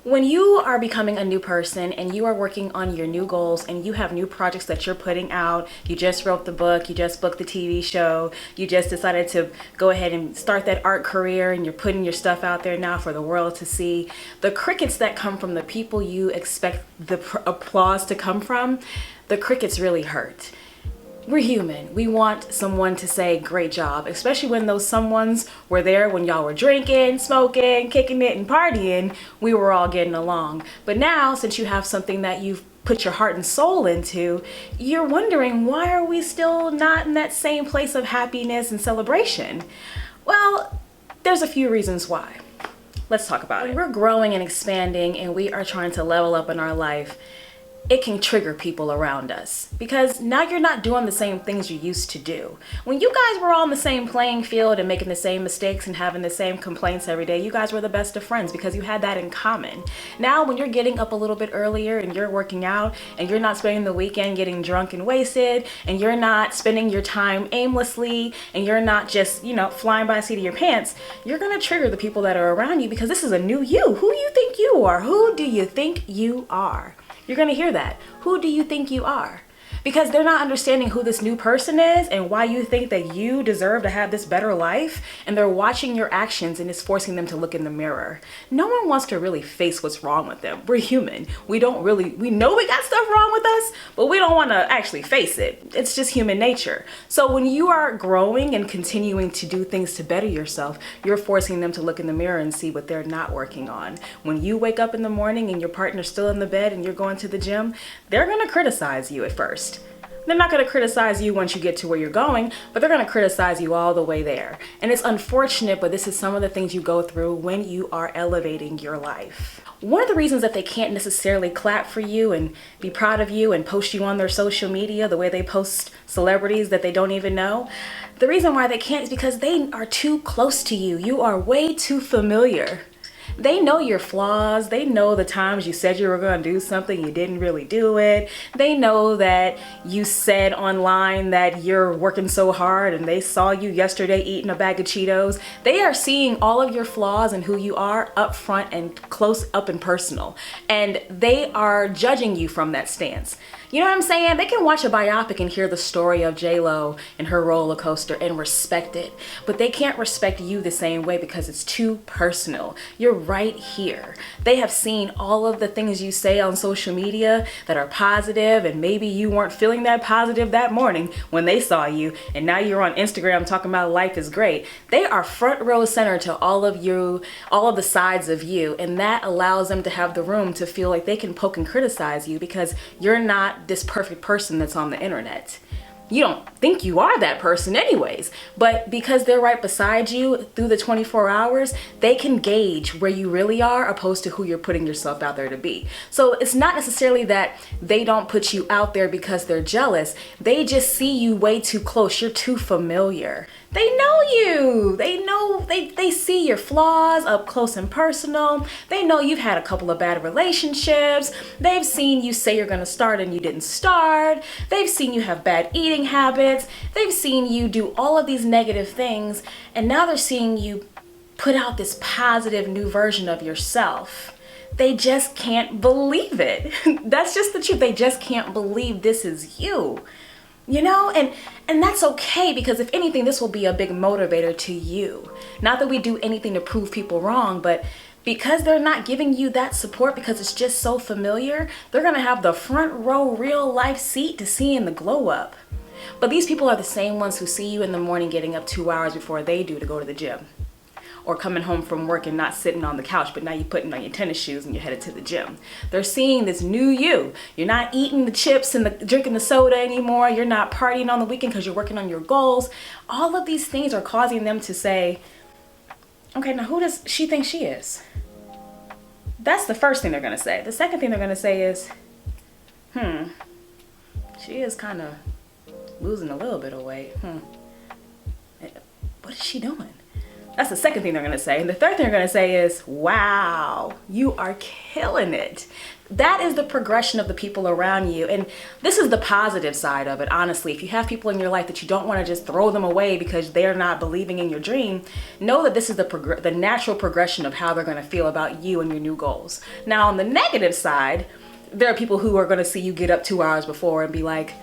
When you are becoming a new person and you are working on your new goals and you have new projects that you're putting out, you just wrote the book, you just booked the TV show, you just decided to go ahead and start that art career and you're putting your stuff out there now for the world to see, the crickets that come from the people you expect the applause to come from, the crickets really hurt. We're human. We want someone to say great job, especially when those someones were there when y'all were drinking, smoking, kicking it and partying. We were all getting along. But now, since you have something that you've put your heart and soul into, you're wondering, why are we still not in that same place of happiness and celebration? Well, there's a few reasons why. Let's talk about it. When we're growing and expanding and we are trying to level up in our life, it can trigger people around us because now you're not doing the same things you used to do. When you guys were all on the same playing field and making the same mistakes and having the same complaints every day, you guys were the best of friends because you had that in common. Now when you're getting up a little bit earlier and you're working out and you're not spending the weekend getting drunk and wasted and you're not spending your time aimlessly and you're not just, flying by the seat of your pants, you're gonna trigger the people that are around you because this is a new you. Who do you think you are? Who do you think you are? You're going to hear that. Who do you think you are? Because they're not understanding who this new person is and why you think that you deserve to have this better life. And they're watching your actions and it's forcing them to look in the mirror. No one wants to really face what's wrong with them. We're human. We know we got stuff wrong with us, but we don't want to actually face it. It's just human nature. So when you are growing and continuing to do things to better yourself, you're forcing them to look in the mirror and see what they're not working on. When you wake up in the morning and your partner's still in the bed and you're going to the gym, they're going to criticize you at first. They're not going to criticize you once you get to where you're going, but they're going to criticize you all the way there. And it's unfortunate, but this is some of the things you go through when you are elevating your life. One of the reasons that they can't necessarily clap for you and be proud of you and post you on their social media the way they post celebrities that they don't even know, the reason why they can't is because they are too close to you. You are way too familiar. They know your flaws. They know the times you said you were going to do something, you didn't really do it. They know that you said online that you're working so hard and they saw you yesterday eating a bag of Cheetos. They are seeing all of your flaws and who you are up front and close up and personal. And they are judging you from that stance. You know what I'm saying? They can watch a biopic and hear the story of J-Lo and her roller coaster and respect it. But they can't respect you the same way because it's too personal. You're right here. They have seen all of the things you say on social media that are positive, and maybe you weren't feeling that positive that morning when they saw you, and now you're on Instagram talking about life is great. They are front row center to all of you, all of the sides of you, and that allows them to have the room to feel like they can poke and criticize you because you're not this perfect person that's on the internet. You don't think you are that person anyways, but because they're right beside you through the 24 hours, they can gauge where you really are opposed to who you're putting yourself out there to be. So it's not necessarily that they don't put you out there because they're jealous. They just see you way too close. You're too familiar. They know you. They see your flaws up close and personal. They know you've had a couple of bad relationships. They've seen you say you're going to start and you didn't start. They've seen you have bad eating habits. They've seen you do all of these negative things. And now they're seeing you put out this positive new version of yourself. They just can't believe it. That's just the truth. They just can't believe this is you. And that's okay, because if anything, this will be a big motivator to you. Not that we do anything to prove people wrong, but because they're not giving you that support because it's just so familiar, they're going to have the front row real life seat to seeing the glow up. But these people are the same ones who see you in the morning getting up 2 hours before they do to go to the gym. Or coming home from work and not sitting on the couch, but now you're putting on your tennis shoes and you're headed to the gym. They're seeing this new you. You're not eating the chips and drinking the soda anymore. You're not partying on the weekend because you're working on your goals. All of these things are causing them to say, okay, now who does she think she is? That's the first thing they're going to say. The second thing they're going to say is, she is kind of losing a little bit of weight. What is she doing? That's the second thing they're gonna say. And the third thing they're gonna say is, wow, you are killing it. That is the progression of the people around you. And this is the positive side of it, honestly. If you have people in your life that you don't want to just throw them away because they're not believing in your dream, know that this is the natural progression of how they're going to feel about you and your new goals. Now, on the negative side, there are people who are going to see you get up 2 hours before and be like,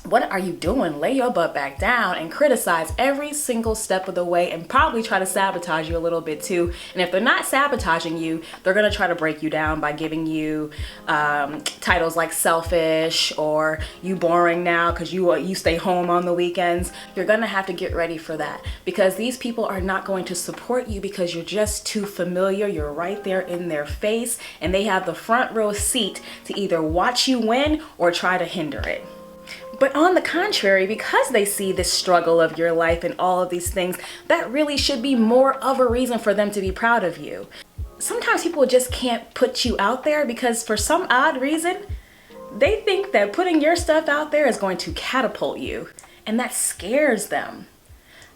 what are you doing? Lay your butt back down, and criticize every single step of the way and probably try to sabotage you a little bit too. And if they're not sabotaging you, they're going to try to break you down by giving you titles like selfish or you boring now because you stay home on the weekends. You're going to have to get ready for that, because these people are not going to support you because you're just too familiar. You're right there in their face, and they have the front row seat to either watch you win or try to hinder it. But on the contrary, because they see this struggle of your life and all of these things, that really should be more of a reason for them to be proud of you. Sometimes people just can't put you out there because for some odd reason, they think that putting your stuff out there is going to catapult you, and that scares them.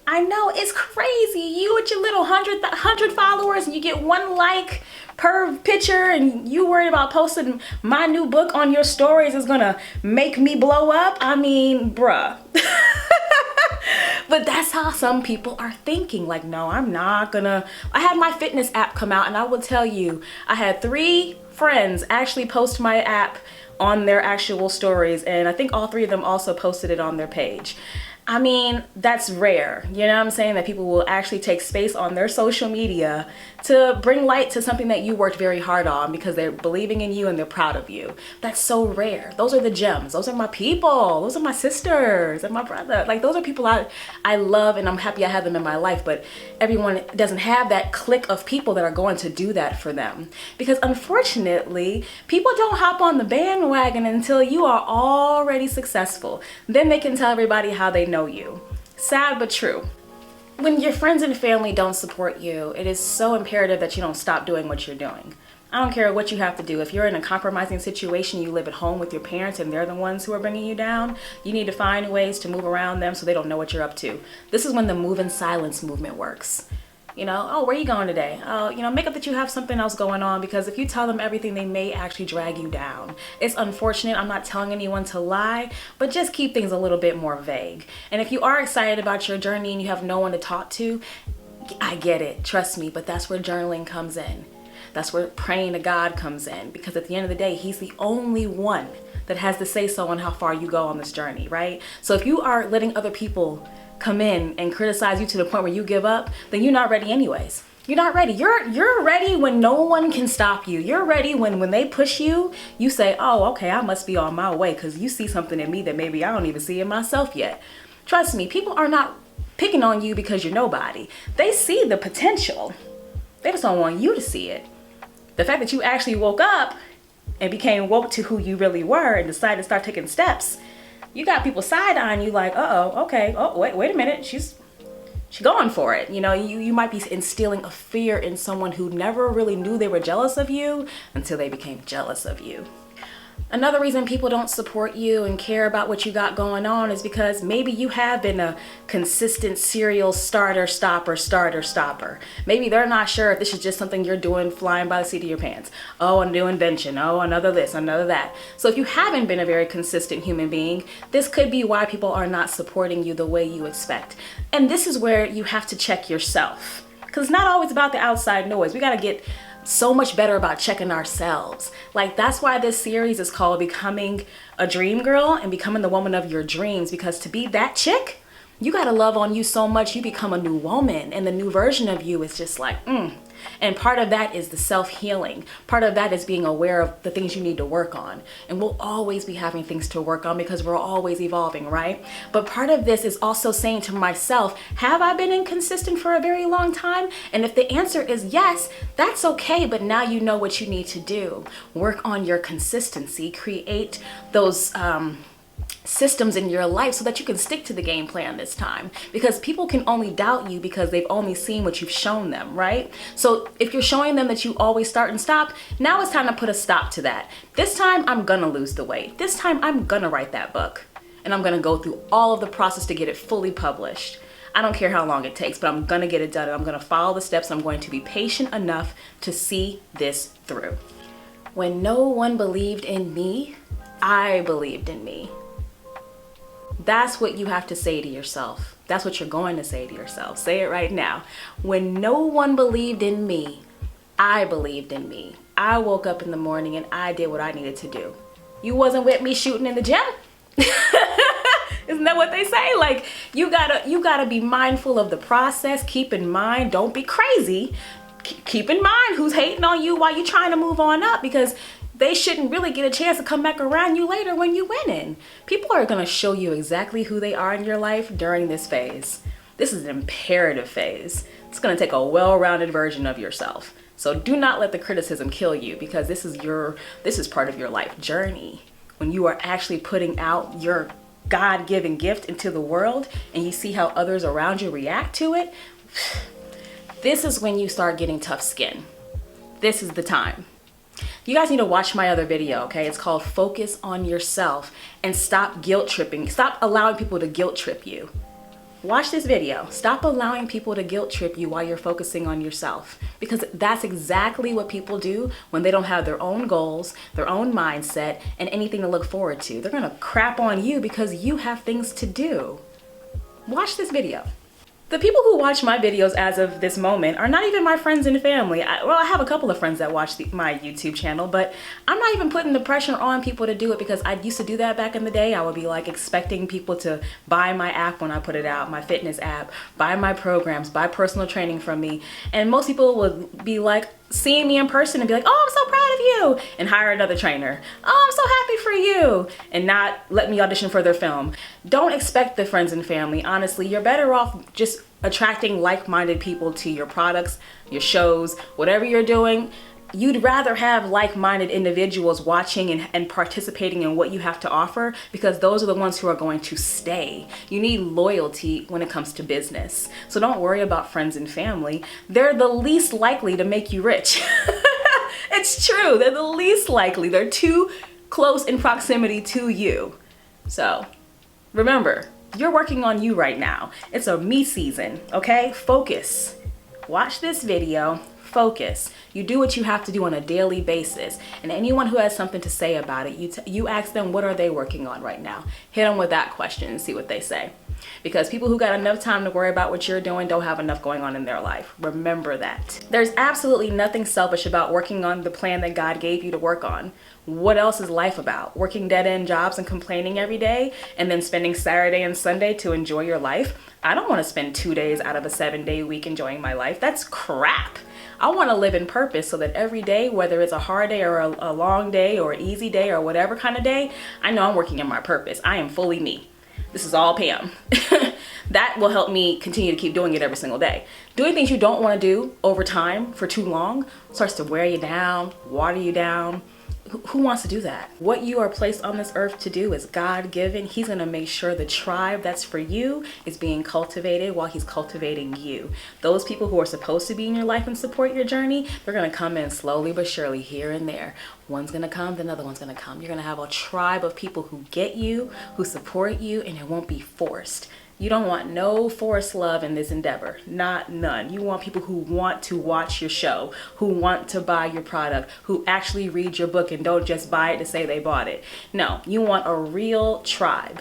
I know, it's crazy. You with your little 100 followers and you get 1 like per picture, and you worried about posting my new book on your stories is gonna make me blow up. I mean, bruh. But that's how some people are thinking. Like, no, I'm not gonna. I had my fitness app come out, and I will tell you, I had 3 friends actually post my app on their actual stories, and I think all 3 of them also posted it on their page. I mean, that's rare. You know what I'm saying? That people will actually take space on their social media to bring light to something that you worked very hard on because they're believing in you and they're proud of you. That's so rare. Those are the gems. Those are my people. Those are my sisters and my brother. Like, those are people I love, and I'm happy I have them in my life. But everyone doesn't have that clique of people that are going to do that for them. Because unfortunately, people don't hop on the bandwagon until you are already successful. Then they can tell everybody how they know you. Sad but true. When your friends and family don't support you, it is so imperative that you don't stop doing what you're doing. I don't care what you have to do. If you're in a compromising situation, you live at home with your parents and they're the ones who are bringing you down, you need to find ways to move around them so they don't know what you're up to. This is when the move in silence movement works. You know, oh, where are you going today? Oh, you know, make up that you have something else going on, because if you tell them everything, they may actually drag you down. It's unfortunate. I'm not telling anyone to lie, but just keep things a little bit more vague. And if you are excited about your journey and you have no one to talk to, I get it. Trust me, but that's where journaling comes in. That's where praying to God comes in, because at the end of the day, He's the only one that has to say so on how far you go on this journey, right? So if you are letting other people come in and criticize you to the point where you give up, then you're not ready anyways. You're not ready. You're ready when no one can stop you. You're ready when they push you, you say, oh, okay, I must be on my way, because you see something in me that maybe I don't even see in myself yet. Trust me, people are not picking on you because you're nobody. They see the potential. They just don't want you to see it. The fact that you actually woke up and became woke to who you really were and decided to start taking steps, you got people side-eyeing you like, uh-oh, okay, oh, wait a minute, she's going for it. You know, you might be instilling a fear in someone who never really knew they were jealous of you until they became jealous of you. Another reason people don't support you and care about what you got going on is because maybe you have been a consistent serial starter-stopper. Maybe they're not sure if this is just something you're doing flying by the seat of your pants. Oh, a new invention. Oh, another this, another that. So if you haven't been a very consistent human being, this could be why people are not supporting you the way you expect. And this is where you have to check yourself, because it's not always about the outside noise. We got to get so much better about checking ourselves. Like, that's why this series is called Becoming a Dream Girl and Becoming the Woman of Your Dreams, because to be that chick, you got to love on you so much you become a new woman, and the new version of you is just like, And part of that is the self-healing. Part of that is being aware of the things you need to work on. And we'll always be having things to work on because we're always evolving, right? But part of this is also saying to myself, have I been inconsistent for a very long time? And if the answer is yes, that's okay. But now you know what you need to do. Work on your consistency. Create those systems in your life so that you can stick to the game plan this time, because people can only doubt you because they've only seen what you've shown them, right? So if you're showing them that you always start and stop, now it's time to put a stop to that. This time I'm gonna lose the weight. This time I'm gonna write that book, and I'm gonna go through all of the process to get it fully published. I don't care how long it takes, but I'm gonna get it done, and I'm gonna follow the steps. I'm going to be patient enough to see this through. When no one believed in me, I believed in me. That's what you have to say to yourself. That's what you're going to say to yourself. Say it right now. When no one believed in me, I believed in me. I woke up in the morning and I did what I needed to do. You wasn't with me shooting in the gym? Isn't that what they say? Like, you gotta be mindful of the process. Keep in mind, don't be crazy. Keep in mind who's hating on you while you're trying to move on up, because they shouldn't really get a chance to come back around you later when you winning. People are gonna show you exactly who they are in your life during this phase. This is an imperative phase. It's gonna take a well-rounded version of yourself. So do not let the criticism kill you, because this is part of your life journey. When you are actually putting out your God-given gift into the world and you see how others around you react to it, this is when you start getting tough skin. This is the time. You guys need to watch my other video, okay? It's called Focus on Yourself and Stop Guilt Tripping. Stop allowing people to guilt trip you. Watch this video. Stop allowing people to guilt trip you while you're focusing on yourself, because that's exactly what people do when they don't have their own goals, their own mindset, and anything to look forward to. They're gonna crap on you because you have things to do. Watch this video. The people who watch my videos as of this moment are not even my friends and family. I have a couple of friends that watch my YouTube channel, but I'm not even putting the pressure on people to do it, because I used to do that back in the day. I would be like expecting people to buy my app when I put it out, my fitness app, buy my programs, buy personal training from me. And most people would be like, seeing me in person and be like, oh, I'm so proud of you, and hire another trainer. Oh, I'm so happy for you, and not let me audition for their film. Don't expect the friends and family. Honestly, you're better off just attracting like-minded people to your products, your shows, whatever you're doing. You'd rather have like-minded individuals watching and participating in what you have to offer, because those are the ones who are going to stay. You need loyalty when it comes to business. So don't worry about friends and family. They're the least likely to make you rich. It's true. They're the least likely. They're too close in proximity to you. So remember, you're working on you right now. It's a me season, okay? Focus. Watch this video. Focus. You do what you have to do on a daily basis, and anyone who has something to say about it, you ask them, what are they working on right now? Hit them with that question and see what they say, because people who got enough time to worry about what you're doing don't have enough going on in their life. Remember that. There's absolutely nothing selfish about working on the plan that God gave you to work on. What else is life about? Working dead-end jobs and complaining every day, and then spending Saturday and Sunday to enjoy your life? I don't want to spend 2 days out of a 7-day week enjoying my life. That's crap. I want to live in purpose, so that every day, whether it's a hard day or a long day or an easy day or whatever kind of day, I know I'm working in my purpose. I am fully me. This is all Pam. That will help me continue to keep doing it every single day. Doing things you don't want to do over time for too long starts to wear you down, water you down. Who wants to do that? What you are placed on this earth to do is God-given. He's going to make sure the tribe that's for you is being cultivated while he's cultivating you. Those people who are supposed to be in your life and support your journey, they're going to come in slowly but surely, here and there. One's going to come, then another one's going to come. You're going to have a tribe of people who get you, who support you, and it won't be forced. You don't want no forced love in this endeavor. None. You want people who want to watch your show, who want to buy your product, who actually read your book and don't just buy it to say they bought it. No, you want a real tribe.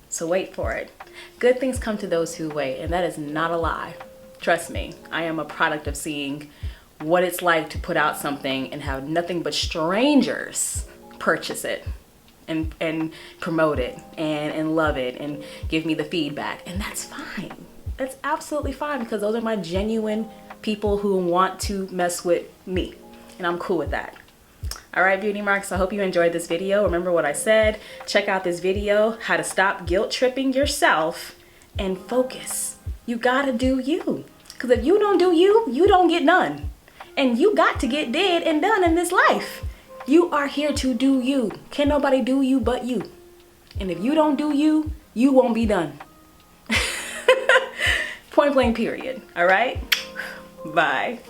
So wait for it. Good things come to those who wait, and that is not a lie. Trust me, I am a product of seeing what it's like to put out something and have nothing but strangers purchase it and promote it and love it and give me the feedback. And that's fine. That's absolutely fine, because those are my genuine people who want to mess with me, and I'm cool with that. All right, beauty marks, I hope you enjoyed this video. Remember what I said. Check out this video, how to stop guilt tripping yourself and focus. You gotta do you, because if you don't do you, you don't get none. And you got to get did and done in this life. You are here to do you. Can't nobody do you but you. And if you don't do you, you won't be done. Point blank period. All right? Bye.